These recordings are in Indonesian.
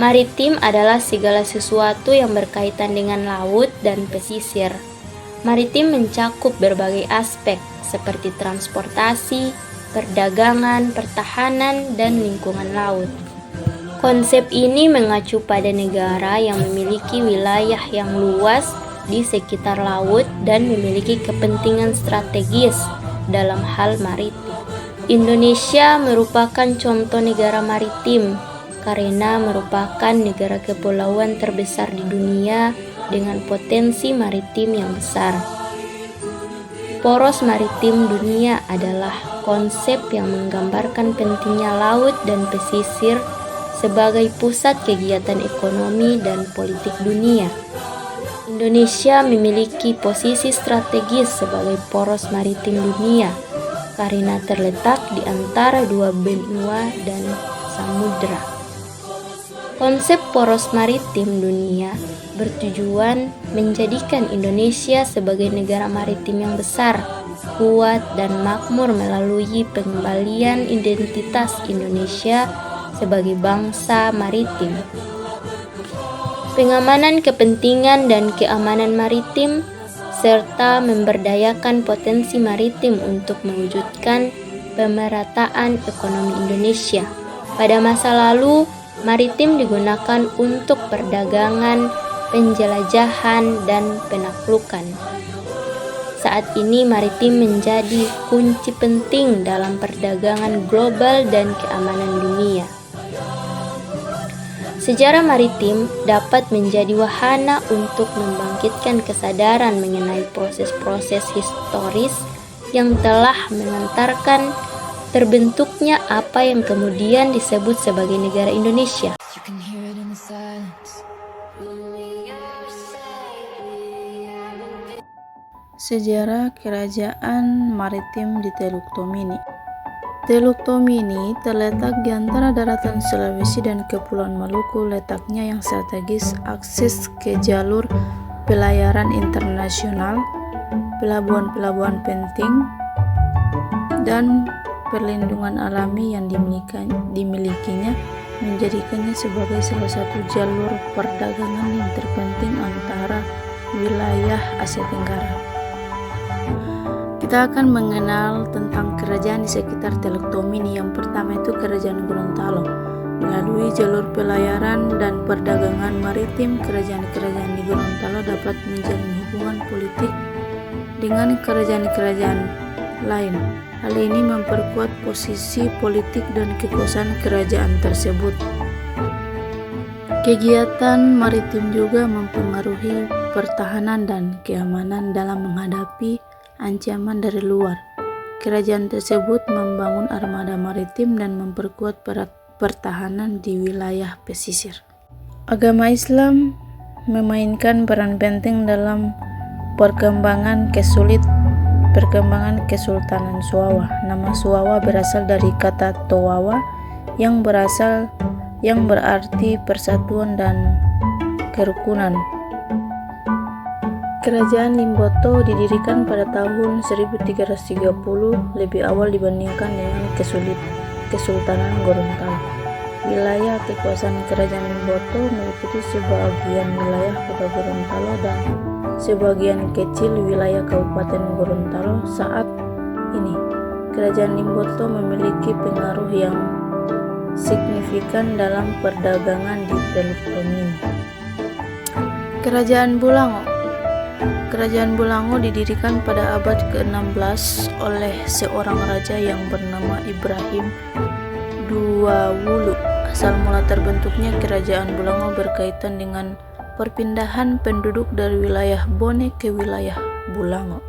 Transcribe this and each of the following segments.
Maritim adalah segala sesuatu yang berkaitan dengan laut dan pesisir. Maritim mencakup berbagai aspek seperti transportasi, perdagangan, pertahanan, dan lingkungan laut. Konsep ini mengacu pada negara yang memiliki wilayah yang luas di sekitar laut dan memiliki kepentingan strategis dalam hal maritim. Indonesia merupakan contoh negara maritim karena merupakan negara kepulauan terbesar di dunia dengan potensi maritim yang besar. Poros maritim dunia adalah konsep yang menggambarkan pentingnya laut dan pesisir sebagai pusat kegiatan ekonomi dan politik dunia. Indonesia memiliki posisi strategis sebagai poros maritim dunia karena terletak di antara dua benua dan samudera. Konsep poros maritim dunia bertujuan menjadikan Indonesia sebagai negara maritim yang besar, kuat, dan makmur melalui pengembalian identitas Indonesia sebagai bangsa maritim. Pengamanan kepentingan dan keamanan maritim, serta memberdayakan potensi maritim untuk mewujudkan pemerataan ekonomi Indonesia. Pada masa lalu, maritim digunakan untuk perdagangan, penjelajahan, dan penaklukan. Saat ini maritim menjadi kunci penting dalam perdagangan global dan keamanan dunia. Sejarah maritim dapat menjadi wahana untuk membangkitkan kesadaran mengenai proses-proses historis yang telah mengantarkan terbentuknya apa yang kemudian disebut sebagai negara Indonesia. Sejarah Kerajaan Maritim di Teluk Tomini. Teluk Tomini terletak di antara daratan Sulawesi dan Kepulauan Maluku. Letaknya yang strategis, akses ke jalur pelayaran internasional, pelabuhan-pelabuhan penting, dan perlindungan alami yang dimilikinya menjadikannya sebagai salah satu jalur perdagangan yang terpenting antara wilayah Asia Tenggara. Kita akan mengenal tentang kerajaan di sekitar Teluk Tomini. Yang pertama itu Kerajaan Gorontalo. Melalui jalur pelayaran dan perdagangan maritim, kerajaan-kerajaan di Gorontalo dapat menjalin hubungan politik dengan kerajaan-kerajaan lain. Hal ini memperkuat posisi politik dan kekuasaan kerajaan tersebut. Kegiatan maritim juga mempengaruhi pertahanan dan keamanan dalam menghadapi ancaman dari luar. Kerajaan tersebut membangun armada maritim dan memperkuat pertahanan di wilayah pesisir. Agama Islam memainkan peran penting dalam perkembangan Kesultanan Suawa. Nama Suawa berasal dari kata Towawa yang berarti persatuan dan kerukunan. Kerajaan Limboto didirikan pada tahun 1330 lebih awal dibandingkan dengan Kesultanan Gorontalo. Wilayah kekuasaan Kerajaan Limboto meliputi sebagian wilayah Kota Gorontalo dan sebagian kecil wilayah Kabupaten Gorontalo. Saat ini, Kerajaan Limboto memiliki pengaruh yang signifikan dalam perdagangan di Teluk Tomini. Kerajaan Bulango. Kerajaan Bulango didirikan pada abad ke-16 oleh seorang raja yang bernama Ibrahim Duawulu. Asal mula terbentuknya Kerajaan Bulango berkaitan dengan perpindahan penduduk dari wilayah Bone ke wilayah Bulango.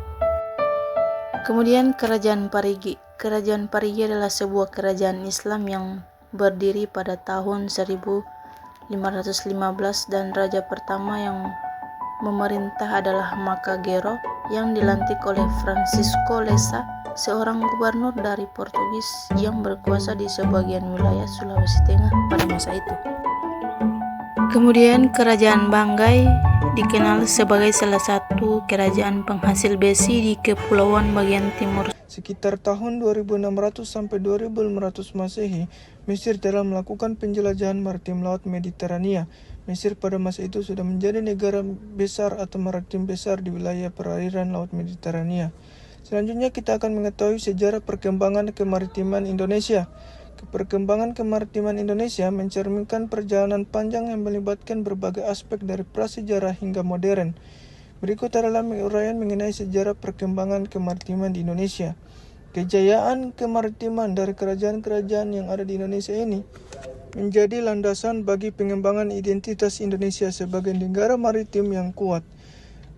Kemudian Kerajaan Parigi. Kerajaan Parigi adalah sebuah kerajaan Islam yang berdiri pada tahun 1515 dan raja pertama yang memerintah adalah Makagero yang dilantik oleh Francisco Lessa, seorang gubernur dari Portugis yang berkuasa di sebagian wilayah Sulawesi Tengah pada masa itu. Kemudian Kerajaan Banggai dikenal sebagai salah satu kerajaan penghasil besi di kepulauan bagian timur. Sekitar tahun 2600 sampai 2500 Masehi, Mesir telah melakukan penjelajahan maritim laut Mediterania. Mesir pada masa itu sudah menjadi negara besar atau maritim besar di wilayah perairan laut Mediterania. Selanjutnya kita akan mengetahui sejarah perkembangan kemaritiman Indonesia. Perkembangan kemaritiman Indonesia mencerminkan perjalanan panjang yang melibatkan berbagai aspek dari prasejarah hingga modern. Berikut adalah uraian mengenai sejarah perkembangan kemaritiman di Indonesia. Kejayaan kemaritiman dari kerajaan-kerajaan yang ada di Indonesia ini menjadi landasan bagi pengembangan identitas Indonesia sebagai negara maritim yang kuat.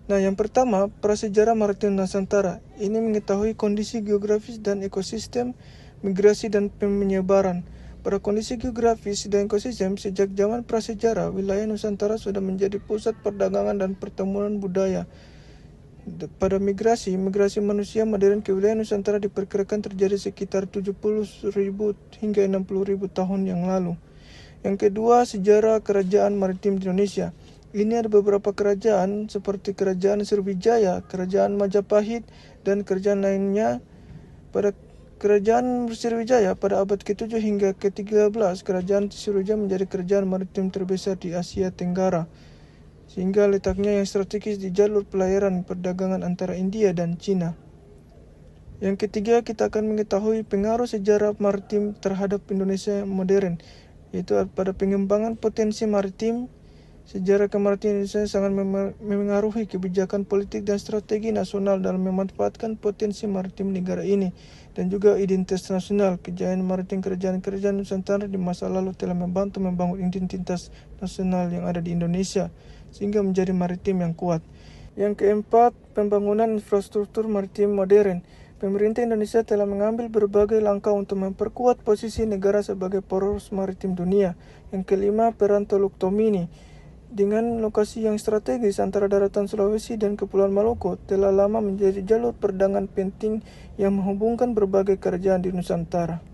Nah, yang pertama, prasejarah maritim Nusantara. Ini mengetahui kondisi geografis dan ekosistem, migrasi dan penyebaran. Pada kondisi geografis dan ekosistem, sejak zaman prasejarah, wilayah Nusantara sudah menjadi pusat perdagangan dan pertemuan budaya. Pada migrasi manusia modern ke wilayah Nusantara diperkirakan terjadi sekitar 70.000 hingga 60.000 tahun yang lalu. Yang kedua, sejarah kerajaan maritim di Indonesia. Ini ada beberapa kerajaan seperti Kerajaan Sriwijaya, Kerajaan Majapahit, dan kerajaan lainnya. Pada Kerajaan Sriwijaya pada abad ke-7 hingga ke-13, Kerajaan Sriwijaya menjadi kerajaan maritim terbesar di Asia Tenggara, sehingga letaknya yang strategis di jalur pelayaran perdagangan antara India dan Cina. Yang ketiga, kita akan mengetahui pengaruh sejarah maritim terhadap Indonesia modern, yaitu pada pengembangan potensi maritim. Sejarah kemaritiman Indonesia sangat memengaruhi kebijakan politik dan strategi nasional dalam memanfaatkan potensi maritim negara ini, dan juga identitas nasional. Kejayaan maritim kerajaan-kerajaan Nusantara di masa lalu telah membantu membangun identitas nasional yang ada di Indonesia, sehingga menjadi maritim yang kuat. Yang keempat, pembangunan infrastruktur maritim modern. Pemerintah Indonesia telah mengambil berbagai langkah untuk memperkuat posisi negara sebagai poros maritim dunia. Yang kelima, peran Teluk Tomini. Dengan lokasi yang strategis antara daratan Sulawesi dan Kepulauan Maluku, telah lama menjadi jalur perdagangan penting yang menghubungkan berbagai kerajaan di Nusantara.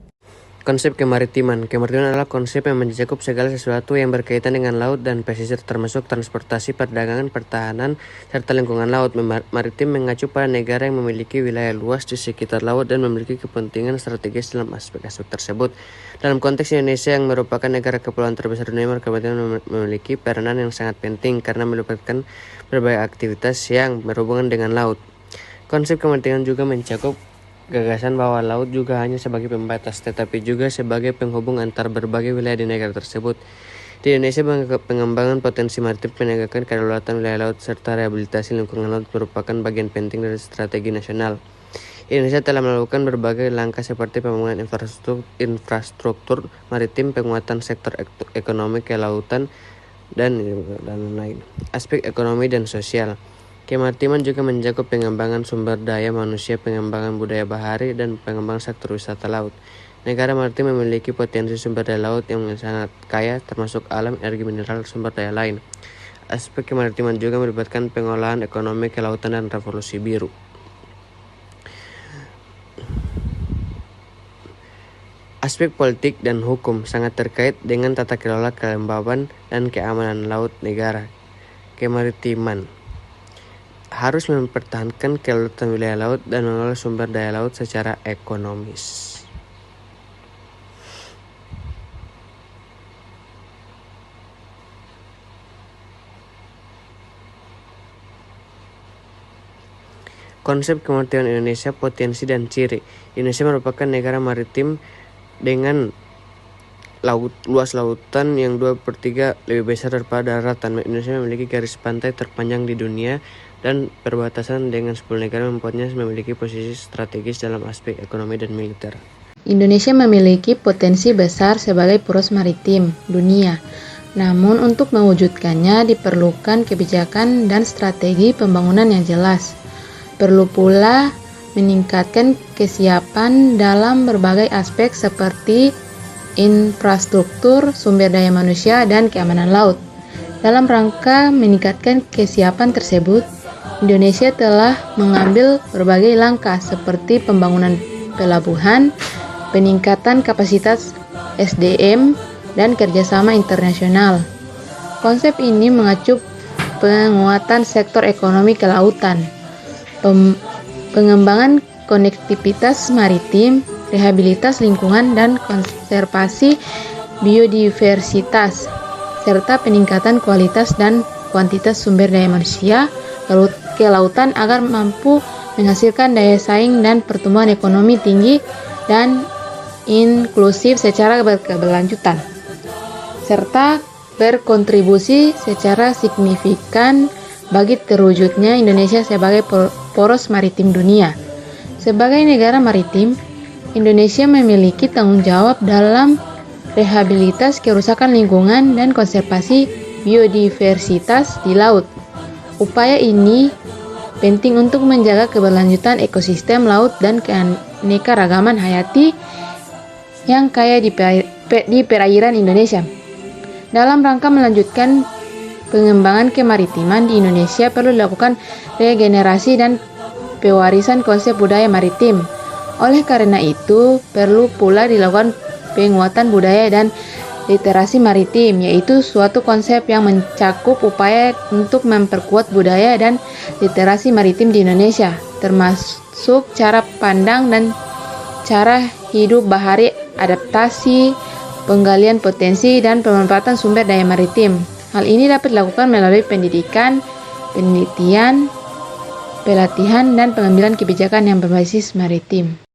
Konsep kemaritiman. Kemaritiman adalah konsep yang mencakup segala sesuatu yang berkaitan dengan laut dan pesisir, termasuk transportasi, perdagangan, pertahanan, serta lingkungan laut. Maritim mengacu pada negara yang memiliki wilayah luas di sekitar laut dan memiliki kepentingan strategis dalam aspek-aspek tersebut. Dalam konteks Indonesia yang merupakan negara kepulauan terbesar dunia, kemaritiman memiliki peranan yang sangat penting karena melibatkan berbagai aktivitas yang berhubungan dengan laut. Konsep kemaritiman juga mencakup gagasan bahwa laut juga hanya sebagai pembatas, tetapi juga sebagai penghubung antar berbagai wilayah di negara tersebut. Di Indonesia, pengembangan potensi maritim, penegakan kedaulatan wilayah laut, serta rehabilitasi lingkungan laut merupakan bagian penting dari strategi nasional. Indonesia telah melakukan berbagai langkah seperti pembangunan infrastruktur maritim, penguatan sektor ekonomi kelautan, dan lain-lain. Aspek ekonomi dan sosial. Kemaritiman juga mencakup pengembangan sumber daya manusia, pengembangan budaya bahari, dan pengembangan sektor wisata laut. Negara maritim memiliki potensi sumber daya laut yang sangat kaya, termasuk alam, energi mineral, sumber daya lain. Aspek kemaritiman juga melibatkan pengolahan ekonomi kelautan dan revolusi biru. Aspek politik dan hukum sangat terkait dengan tata kelola kelembaban dan keamanan laut negara. Kemaritiman harus mempertahankan kedaulatan wilayah laut dan mengelola sumber daya laut secara ekonomis. Konsep kemaritiman Indonesia, potensi dan ciri. Indonesia merupakan negara maritim dengan luas lautan yang 2/3 lebih besar daripada daratan. Indonesia memiliki garis pantai terpanjang di dunia, dan perbatasan dengan 10 negara membuatnya memiliki posisi strategis dalam aspek ekonomi dan militer. Indonesia memiliki potensi besar sebagai poros maritim dunia. Namun untuk mewujudkannya diperlukan kebijakan dan strategi pembangunan yang jelas. Perlu pula meningkatkan kesiapan dalam berbagai aspek seperti infrastruktur, sumber daya manusia, dan keamanan laut. Dalam rangka meningkatkan kesiapan tersebut, Indonesia telah mengambil berbagai langkah seperti pembangunan pelabuhan, peningkatan kapasitas SDM, dan kerjasama internasional. Konsep ini mengacu penguatan sektor ekonomi kelautan, pengembangan konektivitas maritim, rehabilitas lingkungan dan konservasi biodiversitas, serta peningkatan kualitas dan kuantitas sumber daya manusia kelautan agar mampu menghasilkan daya saing dan pertumbuhan ekonomi tinggi dan inklusif secara berkeberlanjutan, serta berkontribusi secara signifikan bagi terwujudnya Indonesia sebagai poros maritim dunia. Sebagai negara maritim, Indonesia memiliki tanggung jawab dalam rehabilitas kerusakan lingkungan dan konservasi biodiversitas di laut. Upaya ini penting untuk menjaga keberlanjutan ekosistem laut dan keanekaragaman hayati yang kaya di perairan Indonesia. Dalam rangka melanjutkan pengembangan kemaritiman di Indonesia, perlu dilakukan regenerasi dan pewarisan konsep budaya maritim. Oleh karena itu, perlu pula dilakukan penguatan budaya dan literasi maritim, yaitu suatu konsep yang mencakup upaya untuk memperkuat budaya dan literasi maritim di Indonesia, termasuk cara pandang dan cara hidup bahari, adaptasi, penggalian potensi, dan pemanfaatan sumber daya maritim. Hal ini dapat dilakukan melalui pendidikan, penelitian, pelatihan, dan pengambilan kebijakan yang berbasis maritim.